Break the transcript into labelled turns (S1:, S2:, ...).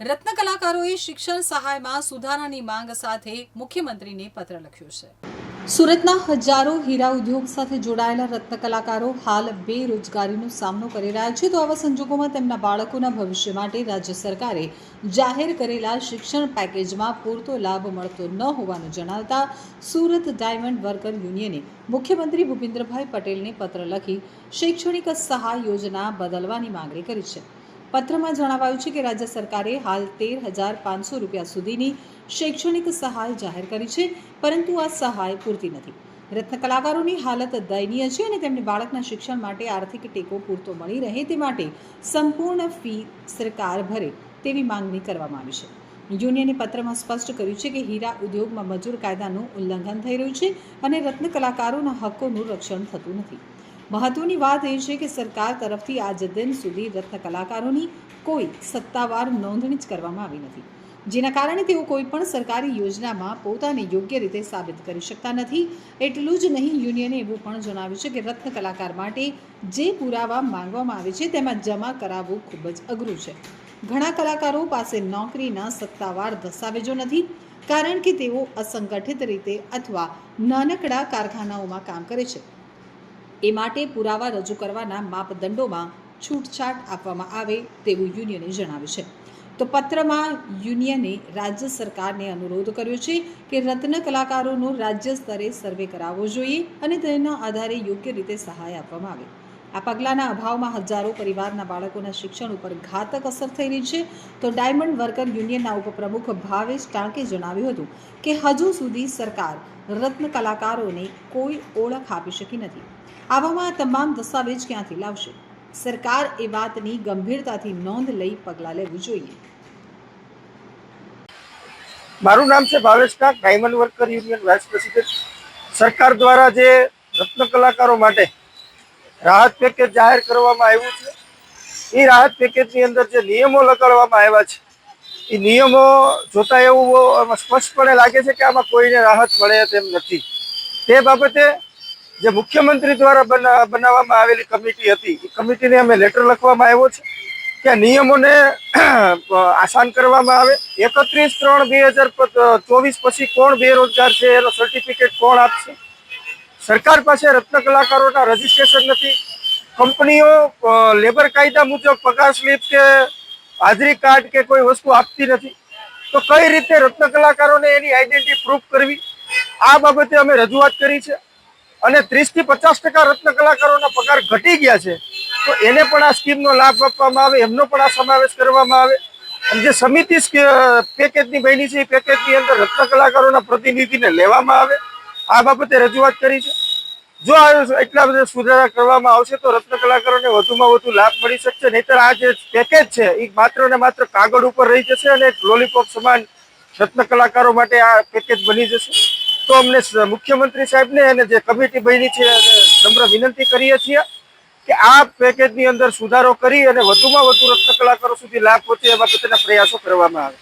S1: રત્ન કલાકારોએ શિક્ષણ સહાયમાં સુધારાની માંગ સાથે મુખ્યમંત્રીને પત્ર લખ્યો છે। સુરતના હજારો હીરા ઉદ્યોગ સાથે જોડાયેલા રત્ન કલાકારો હાલ બેરોજગારીનો સામનો કરી રહ્યા છે, તો આવા સંજોગોમાં તેમના બાળકોના ભવિષ્ય માટે રાજ્ય સરકારે જાહેર કરેલા શિક્ષણ પેકેજમાં પૂરતો લાભ મળતો ન હોવાનું જણાવતા સુરત ડાયમંડ વર્કર યુનિયને મુખ્યમંત્રી ભૂપેન્દ્રભાઈ પટેલને પત્ર લખી શૈક્ષણિક સહાય યોજના બદલવાની માંગણી કરી છે। પત્રમાં જણાવાયું છે કે રાજ્ય સરકારે હાલ 13,500 રૂપિયા સુધીની શૈક્ષણિક સહાય જાહેર કરી છે, પરંતુ આ સહાય પૂરતી નથી। રત્ન કલાકારોની હાલત દયનીય છે અને તેમને બાળકના શિક્ષણ માટે આર્થિક ટેકો પૂરતો મળી રહે તે માટે સંપૂર્ણ ફી સરકાર ભરે તેવી માંગણી કરવામાં આવી છે। યુનિયને પત્રમાં સ્પષ્ટ કર્યું છે કે હીરા ઉદ્યોગમાં મજૂર કાયદાનું ઉલ્લંઘન થઈ રહ્યું છે અને રત્ન કલાકારોના હકોનું રક્ષણ થતું નથી। મહત્વની વાત એ છે કે સરકાર તરફથી આજ દિન સુધી રત્ન કલાકારોની કોઈ સત્તાવાર નોંધણી જ કરવામાં આવી નથી, જેના કારણે તેઓ કોઈ પણ સરકારી યોજનામાં પોતાને યોગ્ય રીતે સાબિત કરી શકતા નથી। એટલું જ નહીં, યુનિયને એવું પણ જણાવ્યું છે કે રત્ન કલાકાર માટે જે પુરાવા માંગવામાં આવે છે તેમાં જમા કરાવવું ખૂબ જ અઘરું છે। ઘણા કલાકારો પાસે નોકરીના સત્તાવાર દસ્તાવેજો નથી, કારણ કે તેઓ અસંગઠિત રીતે અથવા નાનકડા કારખાનાઓમાં કામ કરે છે। એ માટે પુરાવા રજૂ કરવાના માપદંડોમાં છૂટછાટ આપવામાં આવે તેવું યુનિયને જણાવ્યું છે। તો પત્રમાં યુનિયને રાજ્ય સરકારને અનુરોધ કર્યો છે કે રત્ન કલાકારોનો રાજ્ય સ્તરે સર્વે કરાવવો જોઈએ અને તેના આધારે યોગ્ય રીતે સહાય આપવામાં આવે। આ પગલાંના અભાવમાં હજારો પરિવારના બાળકોના શિક્ષણ ઉપર ઘાતક અસર થઈ રહી છે। તો ડાયમંડ વર્કર યુનિયનના ઉપપ્રમુખ ભાવેશ ટાંકે જણાવ્યું હતું કે હજુ સુધી સરકાર રત્ન કલાકારોને કોઈ ઓળખ આપી શકી નથી। આવામાં આ તમામ દસ્તાવેજ ક્યાંથી લાવશે? સરકાર એ વાતની ગંભીરતાથી નોંધ લઈ પગલાં લેવું જોઈએ।
S2: મારું નામ છે Bhavesh Tank, diamond worker union vice president. સરકાર દ્વારા જે રત્ન કલાકારો માટે રાહત પેકેજ જાહેર કરવામાં આવ્યું છે, એ રાહત પેકેજની અંદર જે નિયમો લગાડવામાં આવ્યા છે, એ નિયમો જોતા એવું સ્પષ્ટપણે લાગે છે કે આમાં કોઈને રાહત મળે તેમ નથી। તે બાબતે જે મુખ્યમંત્રી દ્વારા બનાવવામાં આવેલી કમિટી હતી, એ કમિટીને અમે લેટર લખવામાં આવ્યો છે કે નિયમોને આસાન કરવામાં આવે। 31/3/2024 પછી કોણ બેરોજગાર છે એનો સર્ટિફિકેટ કોણ આપશે? સરકાર પાસે રત્ન કલાકારોના રજીસ્ટ્રેશન નથી, કંપનીઓ લેબર કાયદા મુજબ પગાર સ્લીપ કે હાજરી કાર્ડ કે કોઈ વસ્તુ આપતી નથી, તો કઈ રીતે રત્ન કલાકારોને એની આઈડેન્ટિટી પ્રૂફ કરવી? આ બાબતે અમે રજૂઆત કરી છે અને 30 થી 50% રત્ન કલાકારોના પગાર ઘટી ગયા છે, તો એને પણ આ સ્કીમનો લાભ આપવામાં આવે, એમનો પણ આ સમાવેશ કરવામાં આવે। અને જે સમિતિ પેકેજની બની છે, એ પેકેજની અંદર રત્ન કલાકારોના પ્રતિનિધિને લેવામાં આવે, આ બાબતે રજૂઆત કરી છે। જો એટલા બધા સુધારા કરવામાં આવશે તો રત્ન કલાકારોને વધુમાં વધુ લાભ મળી શકશે, નહીતર આ જે પેકેજ છે એ માત્ર ને માત્ર કાગળ ઉપર રહી જશે અને લોલીપોપ સમાન રત્ન કલાકારો માટે આ પેકેજ બની જશે। તો અમને મુખ્યમંત્રી સાહેબને અને જે કમિટી બની છે નમ્ર વિનંતી કરીએ છીએ કે આ પેકેજની અંદર સુધારો કરી અને વધુમાં વધુ રત્ન કલાકારો સુધી લાભ પહોંચે એ બાબતેના પ્રયાસો કરવામાં આવે।